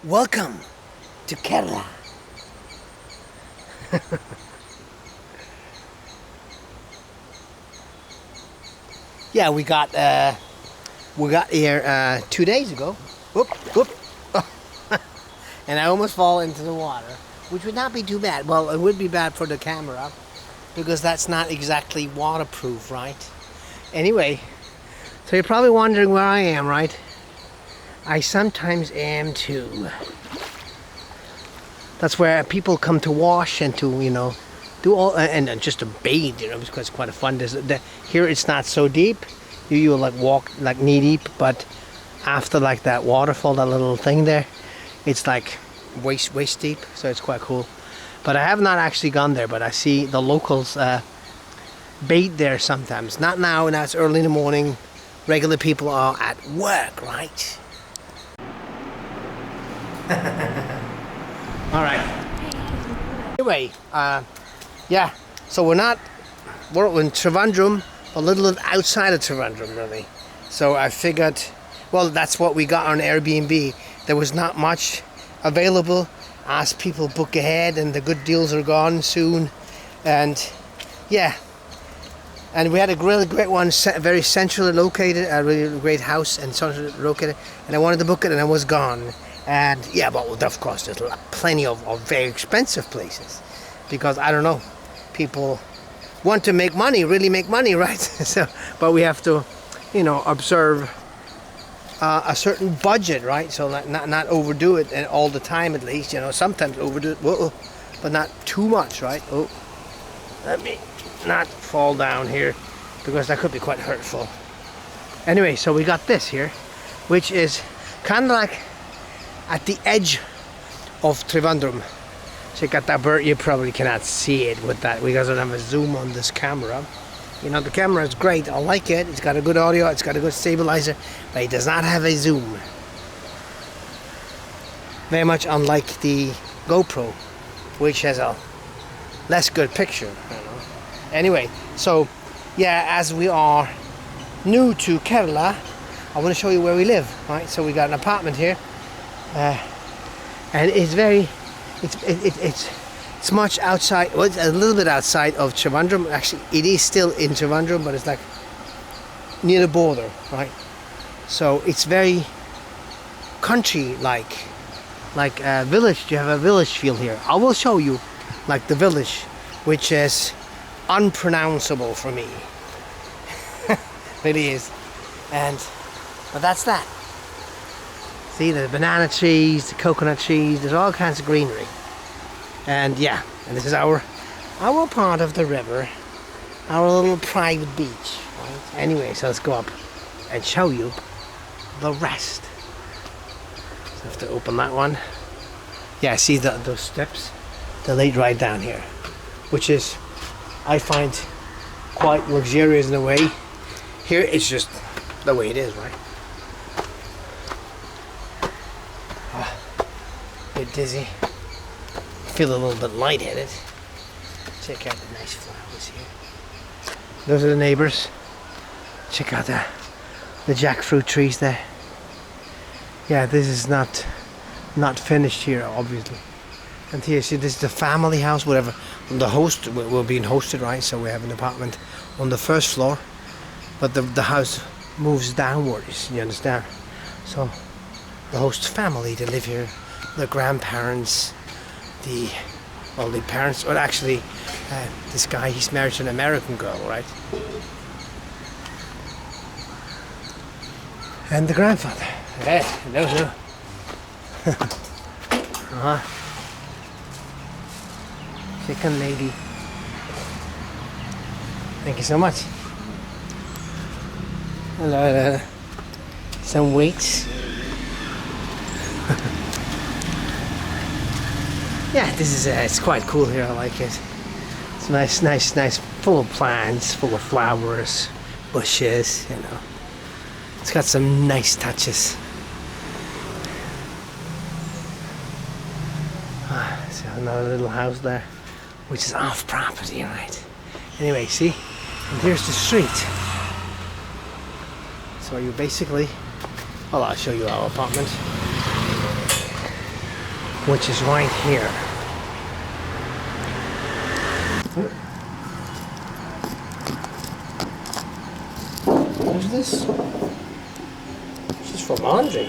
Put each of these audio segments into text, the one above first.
Welcome to Kerala. Yeah, we got here 2 days ago. Whoop, whoop. And I almost fall into the water, which would not be too bad. Well, it would be bad for the camera because that's not exactly waterproof, right? Anyway, so you're probably wondering where I am, right? I sometimes am too. That's where people come to wash and to, do all, and just to bathe, because it's quite fun. Here it's not so deep. You like walk like knee deep, but after like that waterfall, that little thing there, it's like waist deep, so it's quite cool. But I have not actually gone there, but I see the locals bathe there sometimes. Not now it's early in the morning. Regular people are at work, right? All right. Anyway, yeah. So we're in Trivandrum, a little outside of Trivandrum, really. So I figured, well, that's what we got on Airbnb. There was not much available. Asked people book ahead, and the good deals are gone soon. And yeah, and we had a really great one, very centrally located, a really great house and centrally located. And I wanted to book it, and it was gone. And yeah, but of course there's plenty of very expensive places, because I don't know, people want to make money, really make money, right? So, but we have to, observe a certain budget, right? So not overdo it, and all the time at least, sometimes overdo it, but not too much, right? Oh, let me not fall down here, because that could be quite hurtful. Anyway, so we got this here, which is kind of like at the edge of Trivandrum. Check out that bird. You probably cannot see it with that because I don't have a zoom on this camera. The camera is great. I like it. It's got a good audio. It's got a good stabilizer, but it does not have a zoom. Very much unlike the GoPro, which has a less good picture. Anyway, so yeah, as we are new to Kerala, I want to show you where we live. Right, so we got an apartment here. And it's much outside. Well, it's a little bit outside of Trivandrum. Actually, it is still in Trivandrum, but it's like near the border, right? So it's very country-like, like a village. You have a village feel here. I will show you, like the village, which is unpronounceable for me. Really is, but that's that. See the banana trees, the coconut trees, there's all kinds of greenery. And yeah, and this is our part of the river, our little private beach. Right? Anyway, so let's go up and show you the rest. So I have to open that one. Yeah, see those steps? They're laid right down here, which is, I find, quite luxurious in a way. Here it's just the way it is, right? Bit dizzy, feel a little bit lightheaded. Check out the nice flowers here. Those are the neighbors. Check out the jackfruit trees there. Yeah, this is not finished here, obviously. And here, see, this is the family house, whatever. The host, we're being hosted, right? So we have an apartment on the first floor, but the house moves downwards, you understand? So the host family, they live here. The grandparents, the parents, or actually this guy, he's married to an American girl, right? And the grandfather. Hey, hello. Chicken lady. Thank you so much. Hello. Some weights. Yeah, this is it's quite cool here. I like it. It's nice, full of plants, full of flowers, bushes. It's got some nice touches. So another little house there, which is off property, right? Anyway, see, and here's the street. So you basically, well, I'll show you our apartment. which is right here. What's this? This is for laundry.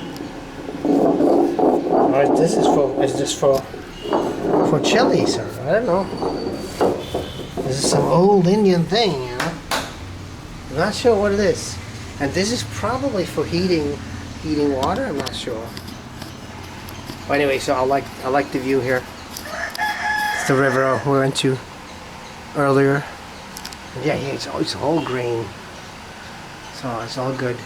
Or is this for chilies, or I don't know. This is some old Indian thing, you know. I'm not sure what it is. And this is probably for heating water, I'm not sure. But anyway, so I like the view here. It's the river we went to earlier. And yeah, it's all green. So it's all good.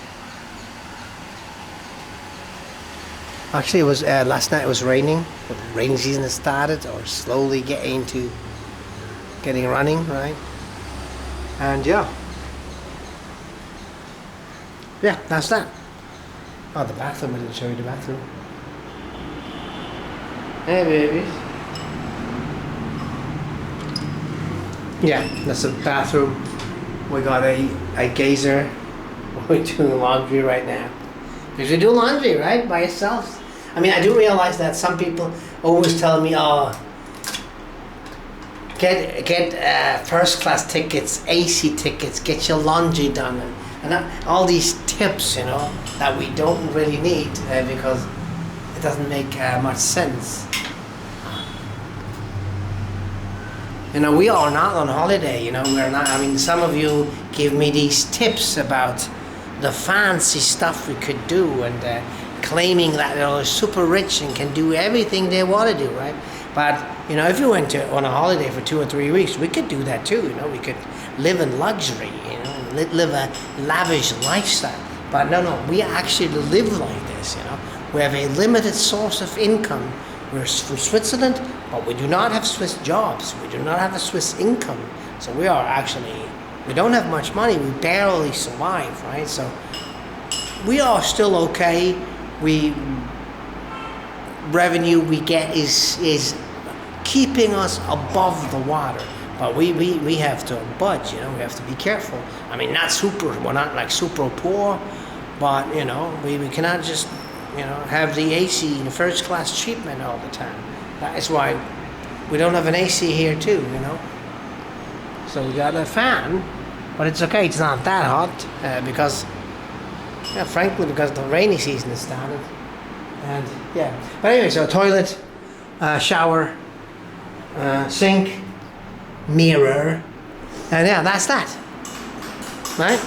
Actually, it was last night. It was raining. The rainy season has started, or slowly getting running, right? And yeah, that's that. Oh, the bathroom. I didn't show you the bathroom. Hey, babies. Yeah, that's the bathroom. We got a geyser. We're doing laundry right now. Because we do laundry, right, by yourself. I mean, I do realize that some people always tell me, "Oh, get first class tickets, AC tickets, get your laundry done," and all these tips, you know, that we don't really need because it doesn't make much sense. You know, we are not on holiday. You know, we're not. I mean, some of you give me these tips about the fancy stuff we could do, and claiming that they're super rich and can do everything they want to do, right? But you know, if you went on a holiday for 2 or 3 weeks, we could do that too. You know, we could live in luxury, you know, live a lavish lifestyle. But no, we actually live like this. You know, we have a limited source of income. We're from Switzerland, but we do not have Swiss jobs. We do not have a Swiss income. So we don't have much money. We barely survive, right? So we are still okay. Revenue we get is keeping us above the water, but we have to budge, you know. We have to be careful. I mean, we're not like super poor, but you know, we cannot just, you know, have the AC in the first class treatment all the time. That is why we don't have an AC here too, you know. So we got a fan, but it's okay. It's not that hot because. Yeah, frankly, because the rainy season has started. And yeah. But anyway, so toilet, shower, sink, mirror, and yeah, that's that. Right?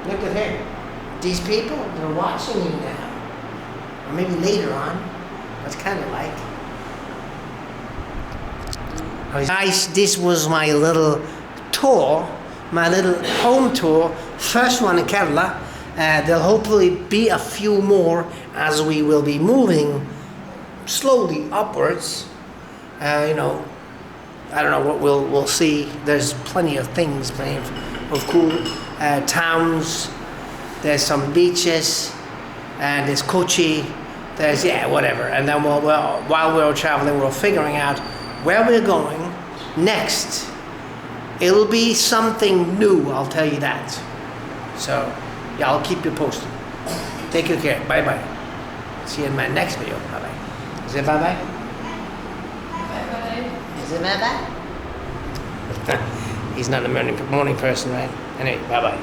Look at here. These people, they're watching you now. Or maybe later on. That's kind of like. Guys, this was my little tour. My little home tour, first one in Kerala. There'll hopefully be a few more as we will be moving slowly upwards. You know, I don't know what we'll see. There's plenty of things, plenty of cool towns. There's some beaches, and there's Kochi. There's whatever. And then while we're traveling, we're figuring out where we're going next. It'll be something new, I'll tell you that. So, yeah, I'll keep you posted. Take good care. Bye-bye. See you in my next video. Bye-bye. Is it bye-bye? Bye-bye. Is it bye-bye? He's not a morning person, right? Anyway, bye-bye.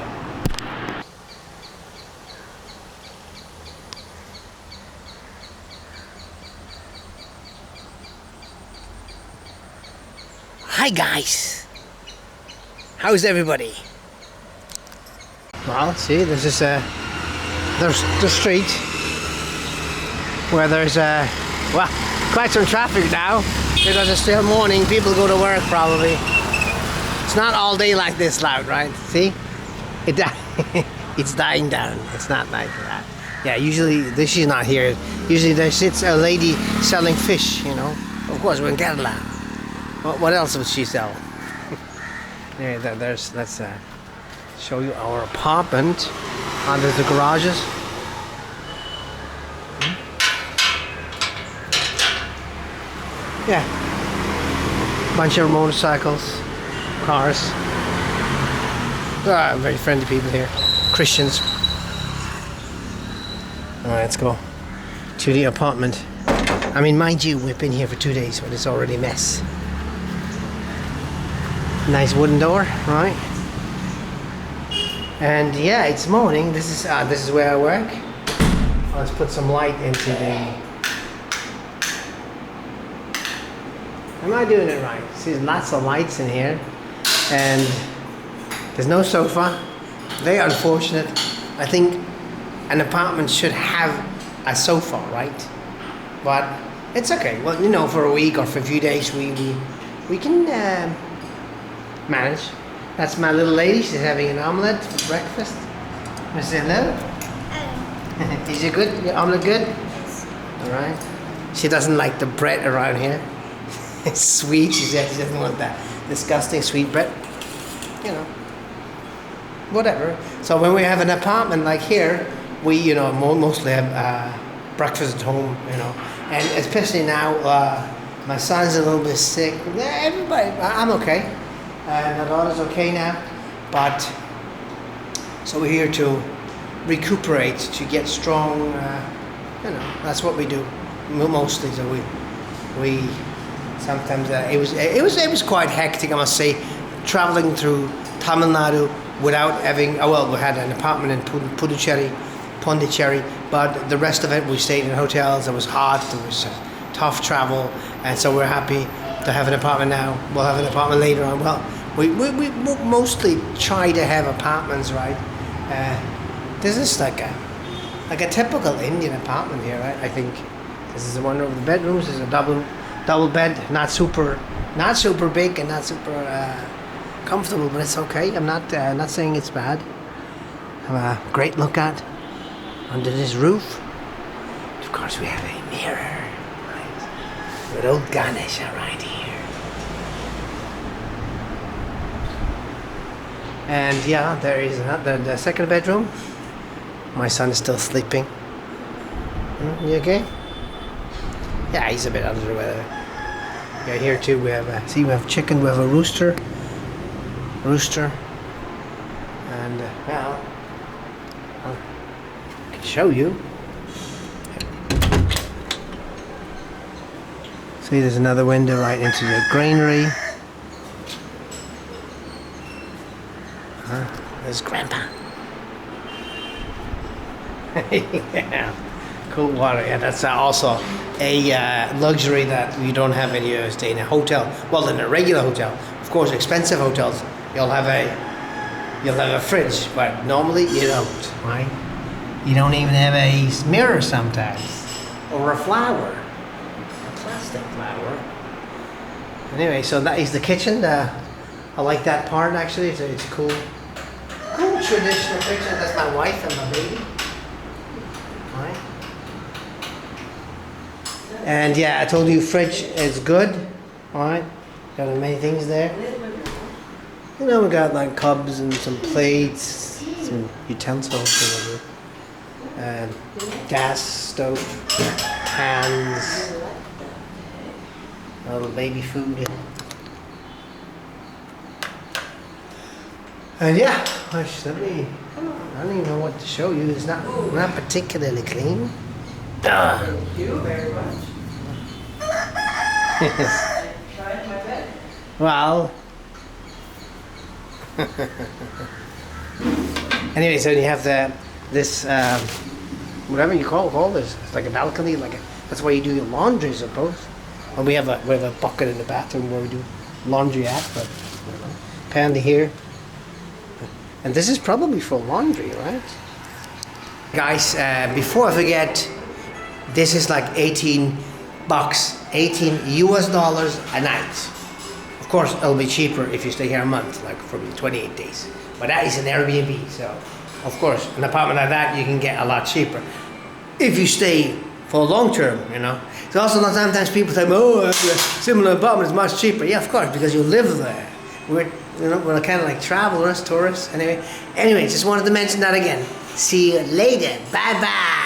Hi, guys. How's everybody? Well, see, there's the street where there's quite some traffic now because it's still morning. People go to work probably. It's not all day like this loud, right? See, it's dying down. It's not like that. Yeah, usually she's not here. Usually there sits a lady selling fish. You know, of course we're in Kerala. What else would she sell? Yeah, let's show you our apartment. There's the garages. Yeah. Bunch of motorcycles, cars. Very friendly people here. Christians. Alright, let's go to the apartment. I mean, mind you, we've been here for 2 days, but it's already a mess. Nice wooden door, right? And yeah, it's morning. This is where I work. Let's put some light into the... Am I doing it right? See, there's lots of lights in here, and there's no sofa. Very unfortunate. I think an apartment should have a sofa, right? But it's okay. Well, you know, for a week or for a few days, we can manage. That's my little lady. She's having an omelette for breakfast. Want to say hello? Is it good? Your omelette good? Yes. All right. She doesn't like the bread around here. It's sweet. She said she doesn't want that disgusting sweet bread. You know. Whatever. So when we have an apartment like here, we, you know, mostly have breakfast at home, you know. And especially now, my son's a little bit sick. Everybody, I'm okay. My daughter's okay now. But, so we're here to recuperate, to get strong. You know, that's what we do mostly. So we sometimes it was quite hectic, I must say, traveling through Tamil Nadu without having. Well, we had an apartment in Pondicherry, but the rest of it we stayed in hotels. It was hot. It was tough travel, and so we're happy to have an apartment now. We'll have an apartment later on. Well, we mostly try to have apartments, right? This is like a typical Indian apartment here, right? I think this is one of the bedrooms. Is a double bed, not super big and not super comfortable, but it's okay. I'm not saying it's bad. Have a great look at under this roof. Of course, we have a mirror, right? With old Ganesha right here. And yeah, there is the second bedroom. My son is still sleeping. You okay? Yeah, he's a bit under the weather. Yeah, here too we have we have chicken. We have a rooster, and well, I can show you. See, there's another window right into the granary. There's Grandpa. Yeah, cool water. Yeah, that's also a luxury that you don't have when you stay in a hotel. Well, in a regular hotel, of course, expensive hotels, you'll have a fridge, but normally you don't. Right? You don't even have a mirror sometimes, or a flower, a plastic flower. Anyway, so that is the kitchen. I like that part actually. It's a cool traditional kitchen. That's my wife and my baby. Right. And yeah, I told you fridge is good. Alright. Got many things there. You know, we got like cups and some plates, some utensils, gas stove, pans, a little baby food. And yeah, I don't even know what to show you. It's not particularly clean. Thank you very much. Yes. Try my bed? Well. Anyway, so you have this whatever you call this. It's like a balcony, that's where you do your laundry, I suppose. And we have a bucket in the bathroom where we do laundry at, but apparently here. And this is probably for laundry, right? Guys, before I forget, this is like $18, $18 US a night. Of course, it'll be cheaper if you stay here a month, like for 28 days. But that is an Airbnb, so of course, an apartment like that you can get a lot cheaper if you stay for long term, you know. So also sometimes people say, oh, a similar apartment is much cheaper. Yeah, of course, because you live there. We're kind of like travelers, tourists. Anyway, just wanted to mention that again. See you later. Bye bye.